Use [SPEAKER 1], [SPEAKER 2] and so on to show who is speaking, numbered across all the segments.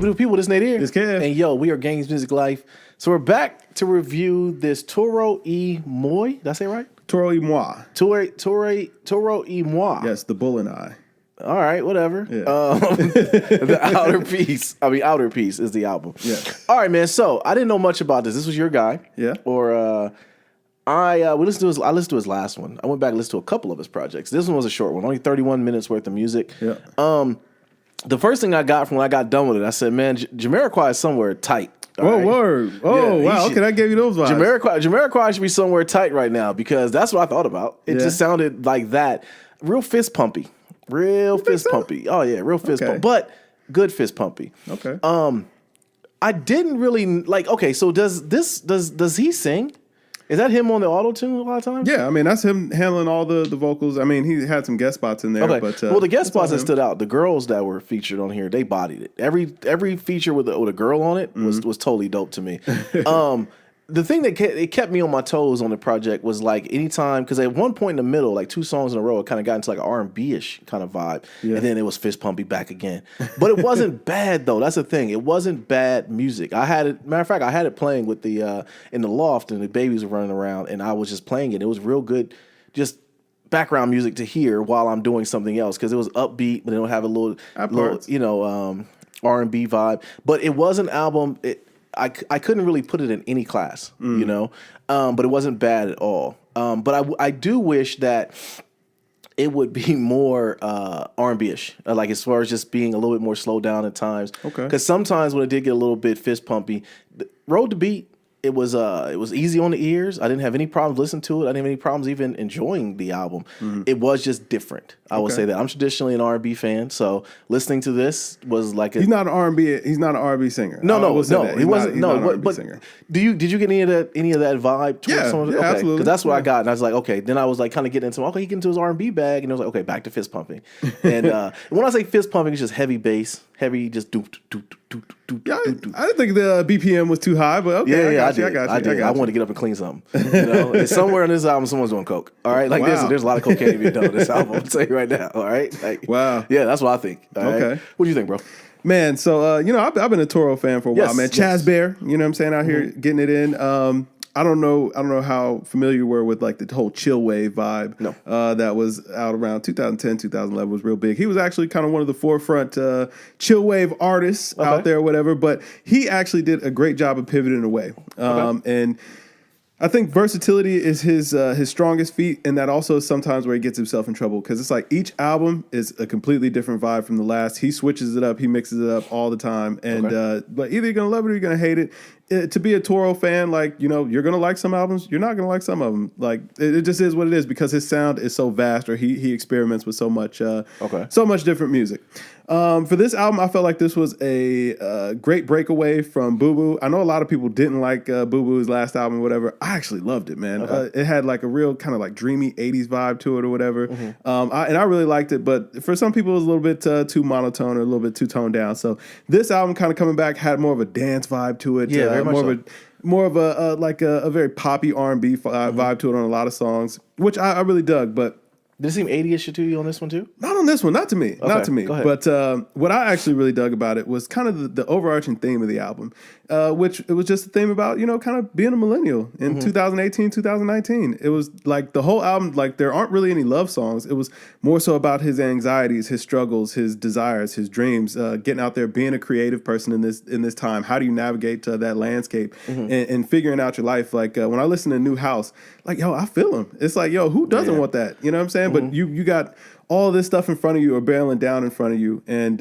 [SPEAKER 1] do people this Nate here?
[SPEAKER 2] It's Kev.
[SPEAKER 1] And yo, we are Gangs Music Life. So we're back to review this Toro y Moi. Did I say it right?
[SPEAKER 2] Toro y Moi.
[SPEAKER 1] Toro y Moi.
[SPEAKER 2] Yes, the bull and I.
[SPEAKER 1] All right, whatever.
[SPEAKER 2] Yeah.
[SPEAKER 1] The outer piece is the album.
[SPEAKER 2] Yeah.
[SPEAKER 1] All right, man. So I didn't know much about this. This was your guy.
[SPEAKER 2] Yeah.
[SPEAKER 1] Or I listened to his last one. I went back and listened to a couple of his projects. This one was a short one, only 31 minutes worth of music.
[SPEAKER 2] Yeah.
[SPEAKER 1] The first thing I got from when I got done with it, I said, man, Jamiroquai is somewhere tight.
[SPEAKER 2] Oh, right? Word. Oh, yeah, wow. Okay, that gave you those vibes.
[SPEAKER 1] Jamiroquai should be somewhere tight right now because that's what I thought about. It just sounded like that. Real fist pumpy. Pumpy. Oh, yeah, real fist pumpy. But good fist pumpy.
[SPEAKER 2] Okay.
[SPEAKER 1] I didn't really, like, okay, so does he sing? Is that him on the auto-tune a lot of times?
[SPEAKER 2] Yeah, I mean, that's him handling all the vocals. I mean, he had some guest spots in there.
[SPEAKER 1] Okay.
[SPEAKER 2] But,
[SPEAKER 1] well, the guest spots that stood out, the girls that were featured on here, they bodied it. Every feature with a girl on it was totally dope to me. The thing that kept me on my toes on the project was like anytime, because at one point in the middle, like 2 songs in a row, it kind of got into like an R&B-ish kind of vibe. Yeah. And then it was fist pumpy back again. But it wasn't bad though. That's the thing. It wasn't bad music. Matter of fact, I had it playing with the in the loft and the babies were running around and I was just playing it. It was real good, just background music to hear while I'm doing something else because it was upbeat, but it don't have a little R&B vibe. But it was an album. I couldn't really put it in any class, you know, but it wasn't bad at all. But I do wish that it would be more R&B-ish, like as far as just being a little bit more slowed down at times. Okay. Because sometimes when it did get a little bit fist pumpy, Road to Beat, it was easy on the ears. I didn't have any problems listening to it. I didn't have any problems even enjoying the album. It was just different. I would say that. I'm traditionally an R&B fan, so listening to this was like
[SPEAKER 2] he's not an R&B. He's not an R&B singer.
[SPEAKER 1] No, he wasn't.
[SPEAKER 2] He's not an R&B
[SPEAKER 1] singer. Did you get any of that vibe?
[SPEAKER 2] Yeah,
[SPEAKER 1] okay,
[SPEAKER 2] absolutely.
[SPEAKER 1] Because that's what I got, and I was like, okay. Then I was like, kind of getting into he get into his R&B bag, and I was like, okay, back to fist pumping. And when I say fist pumping, it's just heavy bass, heavy just do.
[SPEAKER 2] Yeah, I didn't think the BPM was too high, but okay, I got you.
[SPEAKER 1] I wanted to get up and clean something. You know, and somewhere on this album, someone's doing coke. All right, like there's a lot of cocaine being done on this album. I'll tell you right now. All right, like,
[SPEAKER 2] wow,
[SPEAKER 1] yeah, that's what I think. Okay, right? What do you think, bro?
[SPEAKER 2] Man, so I've been a Toro fan for a while, man. Chaz Bear, you know what I'm saying, out here getting it in. I don't know how familiar you were with like the whole chill wave vibe. No. That was out around 2010, 2011 was real big. He was actually kind of one of the forefront chill wave artists out there or whatever, but he actually did a great job of pivoting away. And I think versatility is his strongest feat, and that also is sometimes where he gets himself in trouble because it's like each album is a completely different vibe from the last. He switches it up, he mixes it up all the time, and like either you're gonna love it or you're gonna hate it. To be a Toro fan, like, you know, you're gonna like some albums, you're not gonna like some of them. Like it just is what it is because his sound is so vast, or he experiments with so much different music. For this album, I felt like this was a great breakaway from Boo Boo. I know a lot of people didn't like Boo Boo's last album or whatever. I actually loved it, man. It had like a real kind of like dreamy 80s vibe to it or whatever. And I really liked it, but for some people it was a little bit too monotone or a little bit too toned down. So this album kind of coming back had more of a dance vibe to it. Yeah, more of a very poppy R&B vibe to it on a lot of songs, which I really dug, but
[SPEAKER 1] did it seem 80ish to you on this one too?
[SPEAKER 2] Not on this one, not to me. Not to me.
[SPEAKER 1] Go ahead.
[SPEAKER 2] But what I actually really dug about it was kind of the overarching theme of the album, which it was just a theme about, you know, kind of being a millennial in 2018, 2019. It was like the whole album, like there aren't really any love songs. It was more so about his anxieties, his struggles, his desires, his dreams, getting out there, being a creative person in this time. How do you navigate that landscape and figuring out your life? Like when I listen to New House, like, yo, I feel him. It's like, yo, who doesn't want that? You know what I'm saying? But you got all this stuff in front of you or barreling down in front of you. And,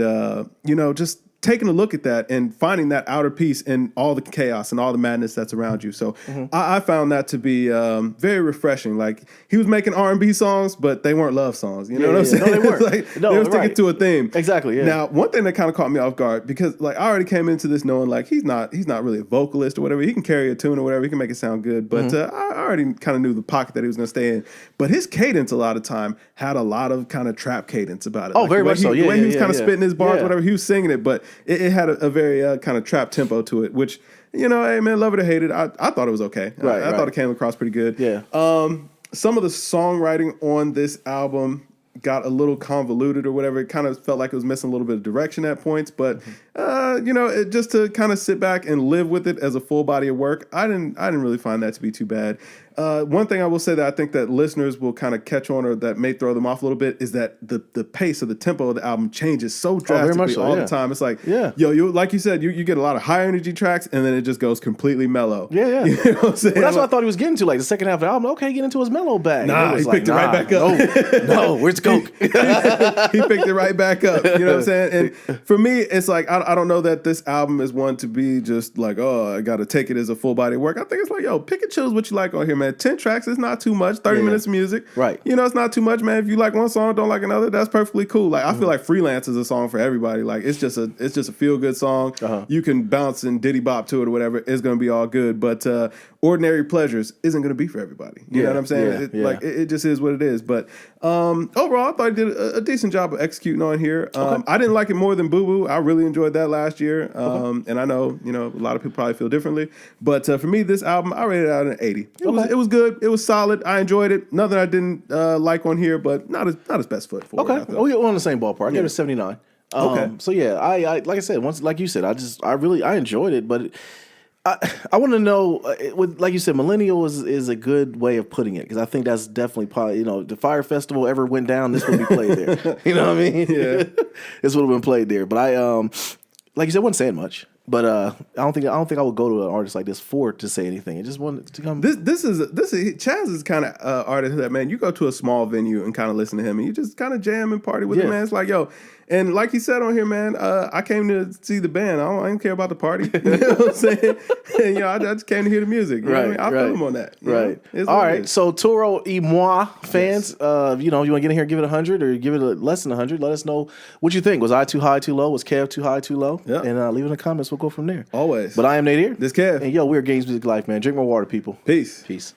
[SPEAKER 2] you know, just taking a look at that and finding that outer peace in all the chaos and all the madness that's around you. So I found that to be very refreshing. Like he was making R&B songs, but they weren't love songs. You know what I'm saying?
[SPEAKER 1] No, they weren't.
[SPEAKER 2] Like, they were sticking to a theme.
[SPEAKER 1] Exactly. Yeah.
[SPEAKER 2] Now, one thing that kind of caught me off guard because like I already came into this knowing like he's not really a vocalist or whatever. He can carry a tune or whatever. He can make it sound good. But I already kind of knew the pocket that he was going to stay in. But his cadence a lot of time had a lot of kind of trap cadence about it.
[SPEAKER 1] Oh, like very much so. Yeah,
[SPEAKER 2] the way he was kind of spitting his bars, whatever. He was singing it, but it had a very kind of trap tempo to it, which, you know, hey man, love it or hate it, I thought it was okay. I thought it came across pretty good. Yeah. Some of the songwriting on this album got a little convoluted or whatever. It kind of felt like it was missing a little bit of direction at points, but just to kind of sit back and live with it as a full body of work, I didn't really find that to be too bad. One thing I will say that I think that listeners will kind of catch on, or that may throw them off a little bit, is that the pace or the tempo of the album changes so drastically all the time. It's like, you like you said, you get a lot of high energy tracks, and then it just goes completely mellow.
[SPEAKER 1] Yeah.
[SPEAKER 2] You know what I'm saying?
[SPEAKER 1] Well, that's what I thought he was getting to. Like the second half of the album, okay, get into his mellow bag.
[SPEAKER 2] Nah, he picked it right back up.
[SPEAKER 1] No, where's Coke?
[SPEAKER 2] He picked it right back up. You know what I'm saying? And for me, it's like, I don't know that this album is one to be just like, oh, I got to take it as a full body work. I think it's like, yo, pick and choose what you like on here, man. 10 tracks is not too much. 30 minutes of music.
[SPEAKER 1] Right.
[SPEAKER 2] It's not too much, man. If you like one song, don't like another, that's perfectly cool. Like, I feel like Freelance is a song for everybody. Like, it's just a feel-good song. You can bounce and diddy bop to it or whatever. It's going to be all good. But Ordinary Pleasures isn't going to be for everybody. You know what I'm saying? Like, it just is what it is. But overall, I thought he did a decent job of executing on here. I didn't like it more than Boo Boo. I really enjoyed that last year. And I know, a lot of people probably feel differently. But for me, this album, I rated it out an 80. It was good. It was solid. I enjoyed it. Nothing I didn't like on here, but not his best foot for it.
[SPEAKER 1] We're on the same ballpark. I gave it a 79. So yeah, I like I said, like you said, I enjoyed it, but I want to know, with like you said, millennial is a good way of putting it, because I think that's definitely probably, if the Fire Festival ever went down, this would be played there. You know what I mean?
[SPEAKER 2] Yeah,
[SPEAKER 1] this would have been played there. But I like you said, wasn't saying much. But I don't think I would go to an artist like this to say anything. I just wanted to come.
[SPEAKER 2] This is Chaz is kind of artist that, man, you go to a small venue and kind of listen to him, and you just kind of jam and party with him, man. It's like, yo, and like he said on here, man, I came to see the band. I don't care about the party. You know what I'm saying? And, I just came to hear the music. You know what I mean? I feel him on that.
[SPEAKER 1] Right. All right. So Toro y Moi fans, you want to get in here and give it 100 or give it less than 100? Let us know what you think. Was I too high, too low? Was Kev too high, too low?
[SPEAKER 2] Yeah.
[SPEAKER 1] And leave it in the comments. We'll go from there.
[SPEAKER 2] Always.
[SPEAKER 1] But I am Nate here.
[SPEAKER 2] This Kev.
[SPEAKER 1] And we're Games Music Life, man. Drink more water, people.
[SPEAKER 2] Peace.
[SPEAKER 1] Peace.